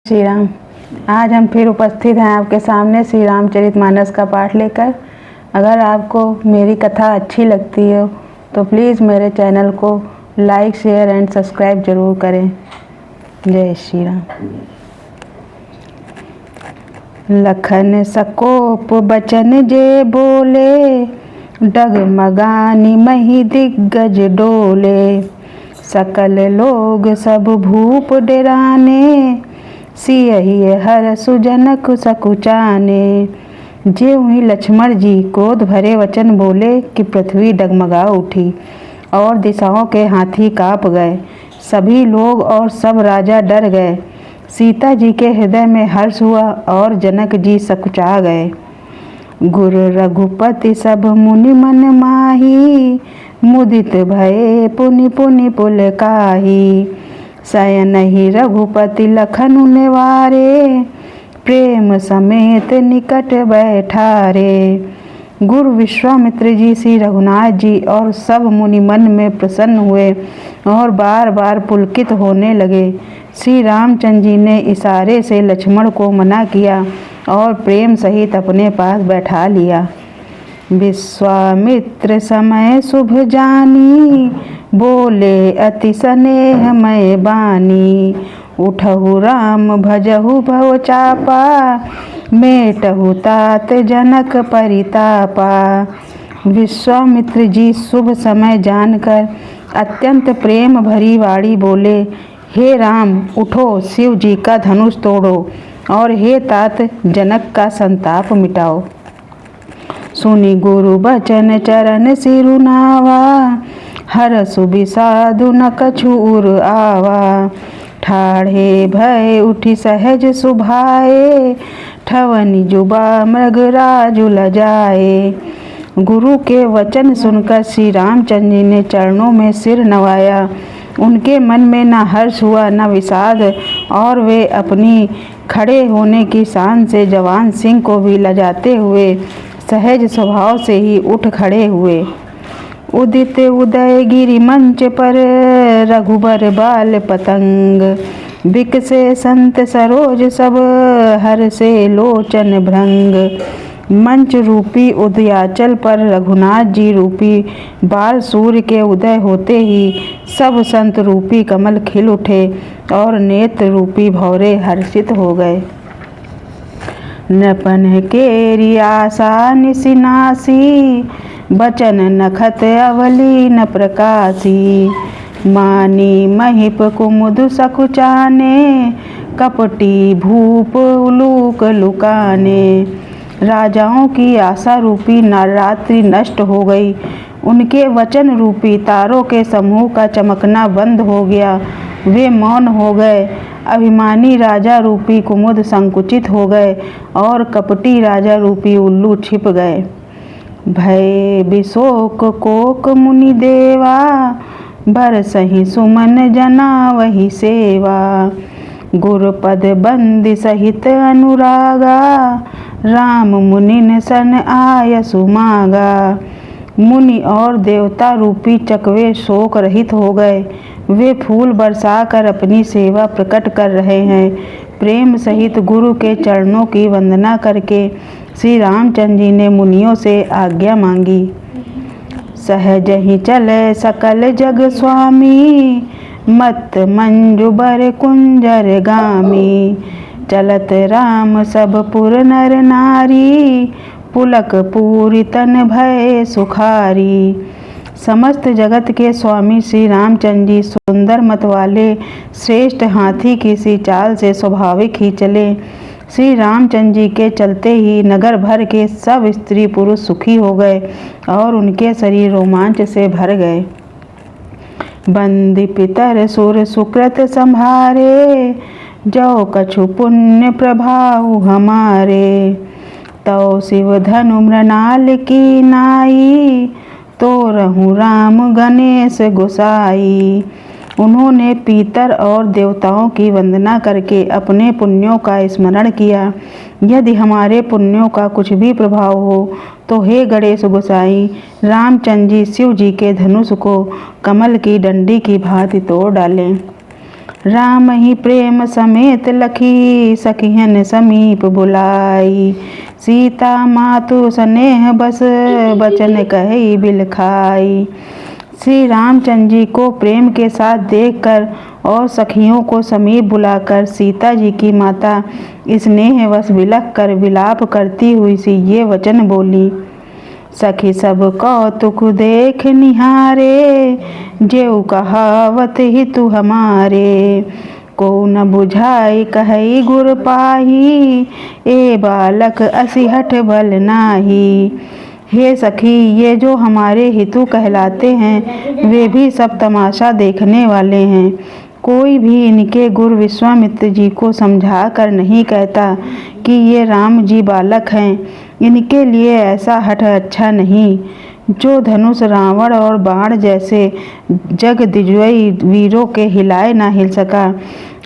श्री राम। आज हम फिर उपस्थित हैं आपके सामने श्री रामचरितमानस का पाठ लेकर। अगर आपको मेरी कथा अच्छी लगती हो तो प्लीज़ मेरे चैनल को लाइक शेयर एंड सब्सक्राइब जरूर करें। जय श्री राम। लखन सकोप बचन जे बोले, डगमगानी मही दिग्गज डोले। सकल लोग सब भूप डेराने, सियहि हर सुजनक सकुचाने। ज्यों ही लक्ष्मण जी क्रोध भरे वचन बोले कि पृथ्वी डगमगा उठी और दिशाओं के हाथी काँप गए। सभी लोग और सब राजा डर गए। सीता जी के हृदय में हर्ष हुआ और जनक जी सकुचा गए। गुर रघुपति सब मुनि मन माही, मुदित भये पुनि पुनि पुलकाही। शयन ही रघुपति लखनु निवारे, प्रेम समेत निकट बैठारे। गुरु विश्वामित्र जी श्री रघुनाथ जी और सब मुनि मन में प्रसन्न हुए और बार बार पुलकित होने लगे। श्री रामचंद्र जी ने इशारे से लक्ष्मण को मना किया और प्रेम सहित अपने पास बैठा लिया। विश्वामित्र समय शुभ जानी, बोले अति स्नेहमय बानी। उठहु राम भजहु भव चापा, मेटहु तात जनक परितापा। विश्वामित्र जी शुभ समय जानकर अत्यंत प्रेम भरी वाणी बोले, हे राम उठो, शिव जी का धनुष तोड़ो और हे तात जनक का संताप मिटाओ। सुनि गुरु बचन चरण सिरुनावा, हरसु बिसाधु न कछुर आवा। ठाढ़े भय उठी सहज सुभाए, ठवनि जुबा मृगराजु लजाए। गुरु के वचन सुनकर श्री रामचंद्र जी ने चरणों में सिर नवाया। उनके मन में न हर्ष हुआ न विषाद और वे अपनी खड़े होने की शान से जवान सिंह को भी लजाते हुए सहज स्वभाव से ही उठ खड़े हुए। उदित उदय गिरि मंच पर, रघुबर बाल पतंग। बिकसे संत सरोज सब, हर से लोचन भृंग। मंच रूपी उदयाचल पर रघुनाथ जी रूपी बाल सूर्य के उदय होते ही सब संत रूपी कमल खिल उठे और नेत्र रूपी भौरे हर्षित हो गए। नपन केरी आशा निसिनासी, बचन नखत अवली न प्रकाशी। मानी महिप कुमुद सकुचाने, कपटी भूप उलूक लुकाने। राजाओं की आशा रूपी नवरात्रि नष्ट हो गई। उनके वचन रूपी तारों के समूह का चमकना बंद हो गया। वे मौन हो गए। अभिमानी राजा रूपी कुमुद संकुचित हो गए और कपटी राजा रूपी उल्लू छिप गए। भय बिशोक कोक मुनि देवा, बरसहि सुमन जना वही सेवा। गुरुपद बंदी सहित अनुरागा, राम मुनिन सन आय सुमागा। मुनि और देवता रूपी चकवे शोक रहित हो गए। वे फूल बरसाकर अपनी सेवा प्रकट कर रहे हैं। प्रेम सहित गुरु के चरणों की वंदना करके श्री रामचंद्र जी ने मुनियों से आज्ञा मांगी। सहज ही चले सकल जग स्वामी, मत मंजु बर कुंजर गामी। चलत राम सब पुर नर नारी, पुलक पूरी तन भय सुखारी। समस्त जगत के स्वामी श्री रामचंद्र जी सुंदर मत वाले श्रेष्ठ हाथी की सी चाल से स्वाभाविक ही चले। श्री रामचंद्र जी के चलते ही नगर भर के सब स्त्री पुरुष सुखी हो गए और उनके शरीर रोमांच से भर गए। बंदी पितर सुर सुकृत संभारे, जो कछु पुण्य प्रभाव हमारे। तो शिव धनु मृणाल की नाई, तो रहूं राम गणेश गोसाई। उन्होंने पीतर और देवताओं की वंदना करके अपने पुण्यों का स्मरण किया। यदि हमारे पुण्यों का कुछ भी प्रभाव हो तो हे गणेश गोसाई, रामचंद्र जी शिव जी के धनुष को कमल की डंडी की भांति तोड़ डालें। राम ही प्रेम समेत लखी सखियन समीप बुलाई। सीता मातु स्नेह बस बचन कही बिलखाई। श्री रामचंद्र जी को प्रेम के साथ देखकर और सखियों को समीप बुलाकर सीता जी की माता स्नेहवश बिलख कर विलाप करती हुई सी ये वचन बोली। सखी सब कौतुक देख निहारे, जेऊ कहावत ही तू हमारे। को न बुझाई कहई गुर पाही, ए बालक असी हठ बल नाही। हे सखी, ये जो हमारे हितु कहलाते हैं वे भी सब तमाशा देखने वाले हैं। कोई भी इनके गुरु विश्वामित्र जी को समझा कर नहीं कहता कि ये राम जी बालक हैं। इनके लिए ऐसा हठ अच्छा नहीं। जो धनुष रावण और बाण जैसे जगदिग्विजयी वीरों के हिलाए ना हिल सका,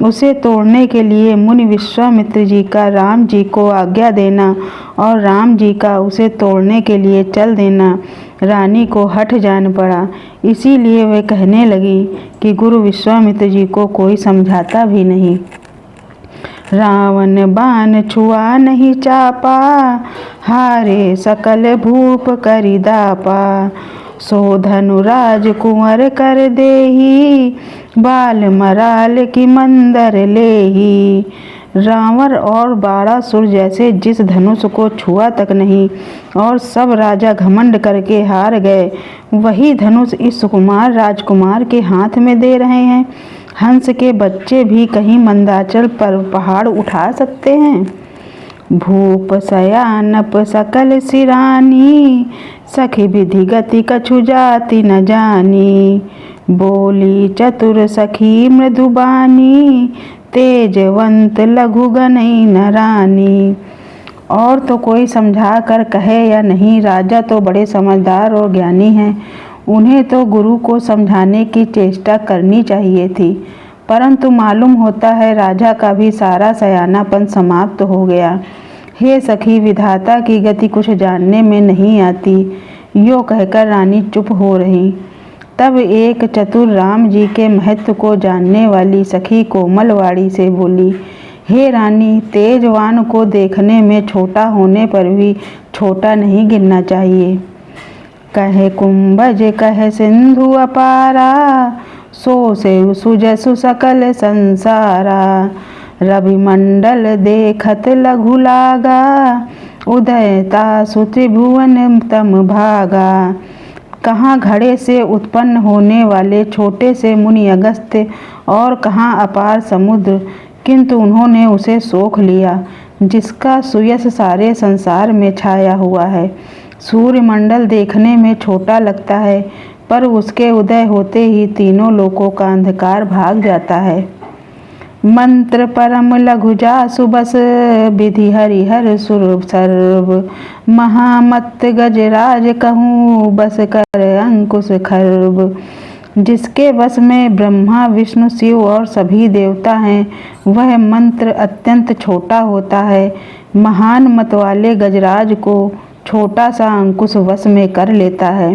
उसे तोड़ने के लिए मुनि विश्वामित्र जी का राम जी को आज्ञा देना और राम जी का उसे तोड़ने के लिए चल देना रानी को हठ जान पड़ा। इसीलिए वे कहने लगी कि गुरु विश्वामित्र जी को कोई समझाता भी नहीं। रावण बाण छुआ नहीं चापा, हारे सकल भूप करि दापा। सो धनुराज कुंवर कर देही, बाल मराल की मंदर लेही। रावण और बाणासुर जैसे जिस धनुष को छुआ तक नहीं और सब राजा घमंड करके हार गए, वही धनुष इस सुकुमार राजकुमार के हाथ में दे रहे हैं। हंस के बच्चे भी कहीं मंदाचल पर पहाड़ उठा सकते हैं। भूप सयानप सकल सिरानी, सखी विधि गति कछु जाति न जानी। बोली चतुर सखी मृदुबानी, तेजवंत लघु गनई न रानी। और तो कोई समझा कर कहे या नहीं, राजा तो बड़े समझदार और ज्ञानी हैं। उन्हें तो गुरु को समझाने की चेष्टा करनी चाहिए थी, परंतु मालूम होता है राजा का भी सारा सयानापन समाप्त हो गया। हे सखी, विधाता की गति कुछ जानने में नहीं आती। यो कहकर रानी चुप हो रही। तब एक चतुर राम जी के महत्व को जानने वाली सखी कोमलवाड़ी से बोली, हे रानी, तेजवान को देखने में छोटा होने पर भी छोटा नहीं गिनना चाहिए। कहे कुंभज कहे सिंधु अपारा, सो से सुजसु सकल संसारा। रवि मंडल देखत लघु लागा, उदयता सुत्रिभुवन तम भागा। कहाँ घड़े से उत्पन्न होने वाले छोटे से मुनि अगस्त्य और कहाँ अपार समुद्र, किंतु उन्होंने उसे सोख लिया जिसका सुयश सारे संसार में छाया हुआ है। सूर्यमंडल देखने में छोटा लगता है, पर उसके उदय होते ही तीनों लोकों का अंधकार भाग जाता है। मंत्र परम लघु जासु बस, विधि हरिहर सुर सर्व। महामत गजराज कहूँ, बस कर अंकुश खर्ब। जिसके बस में ब्रह्मा विष्णु शिव और सभी देवता हैं, वह मंत्र अत्यंत छोटा होता है। महान मत वाले गजराज को छोटा सा अंकुश वश में कर लेता है।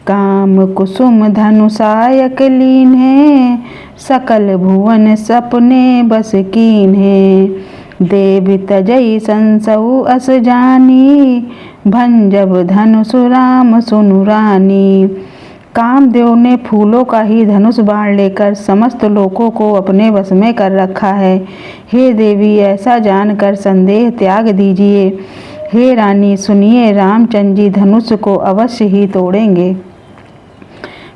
काम कुसुम धनुषायक लीन है, सकल भुवन सपने बस कीन है। देव तजई संसऊ अस जानी, भंजब धनुषु राम सुनु रानी। कामदेव ने फूलों का ही धनुष बाण लेकर समस्त लोकों को अपने वश में कर रखा है। हे देवी, ऐसा जानकर संदेह त्याग दीजिए। हे रानी, सुनिए, रामचंद्र जी धनुष को अवश्य ही तोड़ेंगे।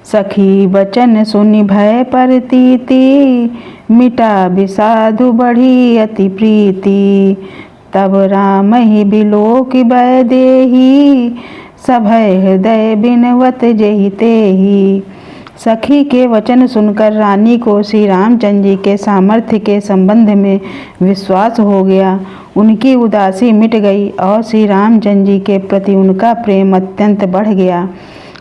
सखी वचन सुनि भय परतीति, मिटा विषादु बढ़ी अति प्रीति। तब राम ही बिलोक भय देही, सभय हृदय बिनवत जेहि तेहि। सखी के वचन सुनकर रानी को श्री रामचंद्र जी के सामर्थ्य के संबंध में विश्वास हो गया। उनकी उदासी मिट गई और श्री रामचंद्र जी के प्रति उनका प्रेम अत्यंत बढ़ गया।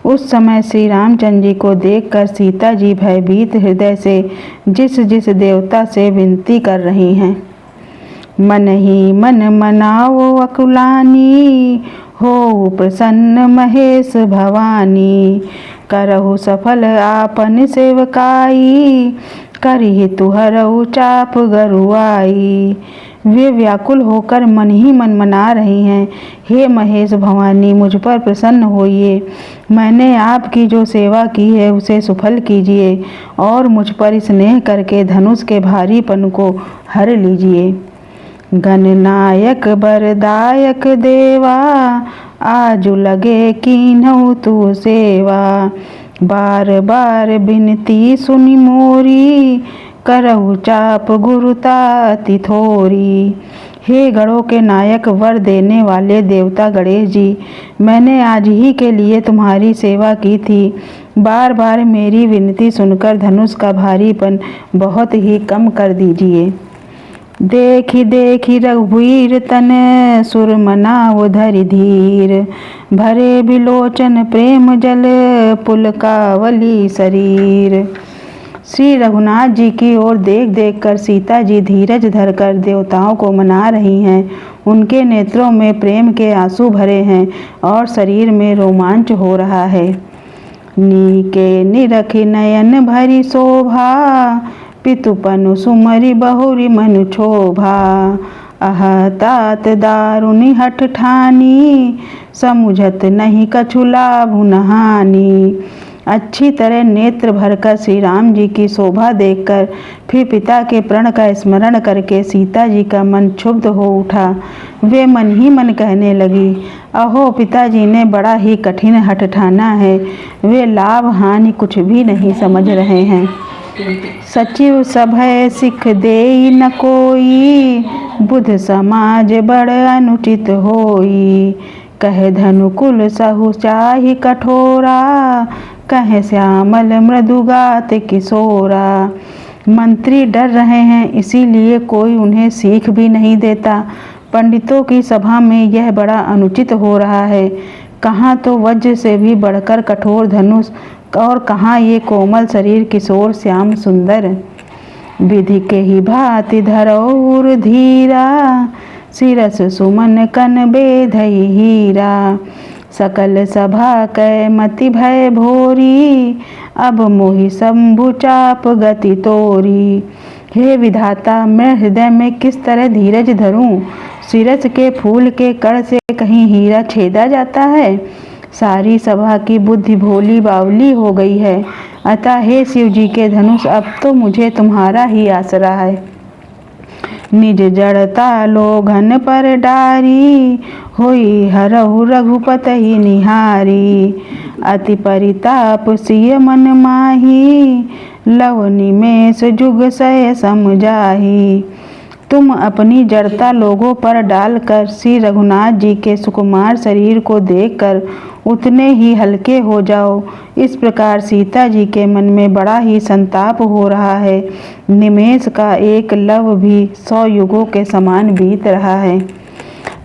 उस समय श्री रामचंद्र जी को देखकर सीता जी भयभीत हृदय से जिस जिस देवता से विनती कर रही हैं, मन ही मन मनाओ अकुलानी, हो प्रसन्न महेश भवानी। करहु सफल आपन सेवकाई, करिहि तुहरऊ चाप गरुआई। वे व्याकुल होकर मन ही मन मना रही हैं, हे महेश भवानी, मुझ पर प्रसन्न होइए। मैंने आपकी जो सेवा की है उसे सफल कीजिए और मुझ पर स्नेह करके धनुष के भारीपन को हर लीजिए। गणनायक बरदायक देवा, आजु लगे कीन्हऊ तू सेवा। बार बार बिनती सुनि मोरी, करहु चाप गुरुताति थोरी। हे गणों के नायक, वर देने वाले देवता गणेश जी, मैंने आज ही के लिए तुम्हारी सेवा की थी। बार बार मेरी विनती सुनकर धनुष का भारीपन बहुत ही कम कर दीजिए। देखी देखी रघुवीर तन, सुर मनाव धरि धीर। भरे बिलोचन प्रेम जल, पुलकावली शरीर। श्री रघुनाथ जी की ओर देख देख कर सीता जी धीरज धरकर देवताओं को मना रही हैं। उनके नेत्रों में प्रेम के आंसू भरे हैं और शरीर में रोमांच हो रहा है। नीके निरखि नयन भरी शोभा, पितुपनु सुमरि बहुरी मनु क्षोभा। अह तात दारुनि हठ ठानी, समुझत नहीं कछु लाभु न हानि। अच्छी तरह नेत्र भरकर श्री राम जी की शोभा देखकर फिर पिता के प्रण का स्मरण करके सीता जी का मन क्षुब्ध हो उठा। वे मन ही मन कहने लगी, अहो पिताजी ने बड़ा ही कठिन हठ ठाना है। वे लाभ हानि कुछ भी नहीं समझ रहे हैं। सचिव सभय सिख देई न कोई, बुध समाज बड़ अनुचित होई। कहे धनुकुल सहु चाहि कठोरा, कहे श्यामल मृदुगात किशोरा। मंत्री डर रहे हैं, इसीलिए कोई उन्हें सीख भी नहीं देता। पंडितों की सभा में यह बड़ा अनुचित हो रहा है। कहाँ तो वज्र से भी बढ़कर कठोर धनुष और कहाँ ये कोमल शरीर किशोर श्याम सुंदर। विधि के ही भांति धरौर धीरा, शिरस सुमन कन बेधई हीरा। सकल सभा कै मति भय भोरी, अब मोहि शंभु चाप गति तोरी। हे विधाता, मैं हृदय में किस तरह धीरज धरूं? शिरस के फूल के कण से कहीं हीरा छेदा जाता है। सारी सभा की बुद्धि भोली बावली हो गई है। अतः हे शिव जी के धनुष, अब तो मुझे तुम्हारा ही आसरा है। निज जड़ता लोघन पर डारी, होई हरहु रघुपति निहारी। अति परिताप सिय मन माही, लव निमेष जुग सय समझाही। तुम अपनी जड़ता लोगों पर डालकर श्री रघुनाथ जी के सुकुमार शरीर को देखकर उतने ही हल्के हो जाओ। इस प्रकार सीता जी के मन में बड़ा ही संताप हो रहा है। निमेष का एक लव भी 100 युगों के समान बीत रहा है।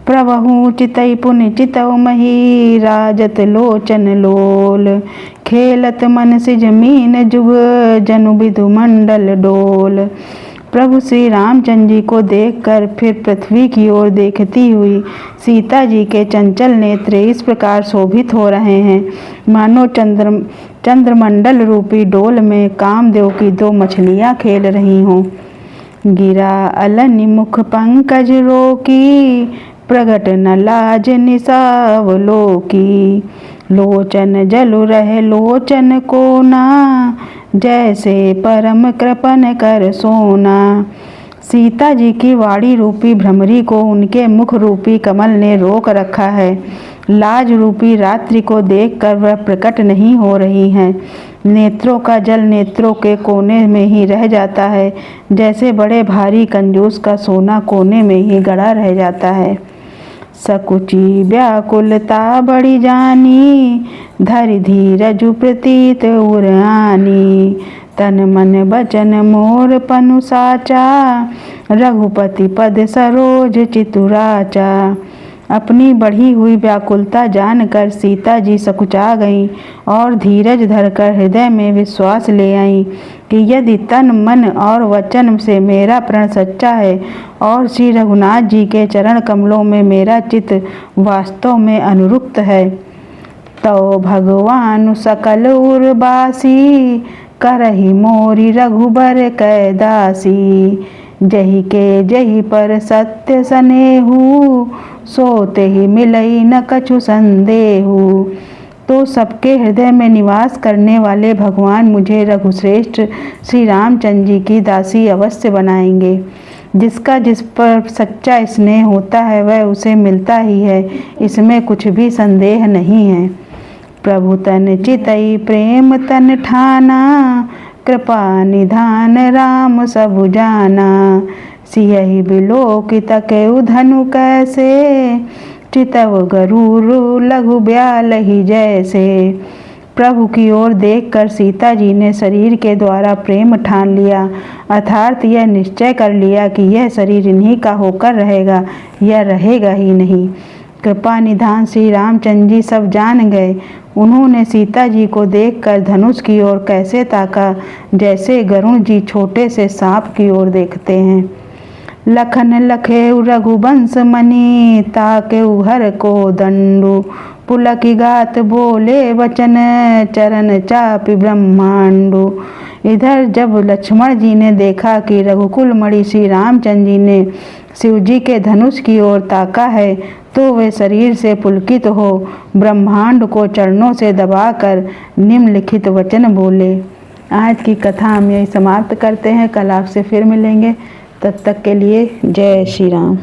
प्रभु चितई पुनि चितव मही, राजत लोचन लोल। खेलत मन सिज मीन जुग, जनु बिधु मंडल डोल। प्रभु श्री रामचंद्र जी को देखकर फिर पृथ्वी की ओर देखती हुई सीता जी के चंचल नेत्र इस प्रकार शोभित हो रहे हैं, मानो चंद्रमंडल रूपी डोल में कामदेव की 2 मछलियां खेल रही हों। गिरा अलनि मुख पंकज रोकी, प्रगट न लाज निसावलोकी। लोचन जलु रहे लोचन कोना, जैसे परम कृपन कर सोना। सीता जी की वाणी रूपी भ्रमरी को उनके मुख रूपी कमल ने रोक रखा है। लाज रूपी रात्रि को देखकर वह प्रकट नहीं हो रही हैं। नेत्रों का जल नेत्रों के कोने में ही रह जाता है, जैसे बड़े भारी कंजूस का सोना कोने में ही गड़ा रह जाता है। सकुची व्याकुलता बड़ी जानी, धरि धीरजु प्रतीत उरानी। तन मन बचन मोर पनु साचा, रघुपति पद सरोज चितुराचा। अपनी बढ़ी हुई व्याकुलता जानकर सीता जी सकुचा गईं और धीरज धरकर हृदय में विश्वास ले आईं कि यदि तन मन और वचन से मेरा प्रण सच्चा है और श्री रघुनाथ जी के चरण कमलों में मेरा चित्त वास्तव में अनुरुक्त है, तो भगवान सकल उर्वासी, करही मोरी रघुबर कै दासी। जही के जही पर सत्य सनेहु, सोते ही मिलई न कछु संदेहु। तो सबके हृदय में निवास करने वाले भगवान मुझे रघुश्रेष्ठ श्री रामचंद्र जी की दासी अवश्य बनाएंगे। जिसका जिस पर सच्चा स्नेह होता है वह उसे मिलता ही है, इसमें कुछ भी संदेह नहीं है। प्रभु तन चितई प्रेम तन ठाना, कृपा निधान राम सबु जाना। सियहि बिलोकित केउ धनु कैसे, चितव गरुर लघु ब्यालहि जैसे। प्रभु की ओर देखकर सीता जी ने शरीर के द्वारा प्रेम ठान लिया, अर्थात यह निश्चय कर लिया कि यह शरीर इन्हीं का होकर रहेगा, यह रहेगा ही नहीं। कृपा निधान श्री रामचंद्र जी सब जान गए। उन्होंने सीता जी को देखकर धनुष की ओर कैसे ताका, जैसे गरुण जी छोटे से सांप की ओर देखते हैं। लखन लखेउ रघुवंश मणि, ताकेउ हर को दंडु। पुलकी गात बोले वचन, चरण चापि ब्रह्मांडु। इधर जब लक्ष्मण जी ने देखा कि रघुकुल मणि श्री रामचंद्र जी ने शिव जी के धनुष की ओर ताका है, तो वे शरीर से पुलकित हो ब्रह्मांड को चरणों से दबाकर निम्नलिखित वचन बोले। आज की कथा हम यही समाप्त करते हैं। कल आपसे फिर मिलेंगे। तब तक के लिए जय श्री राम।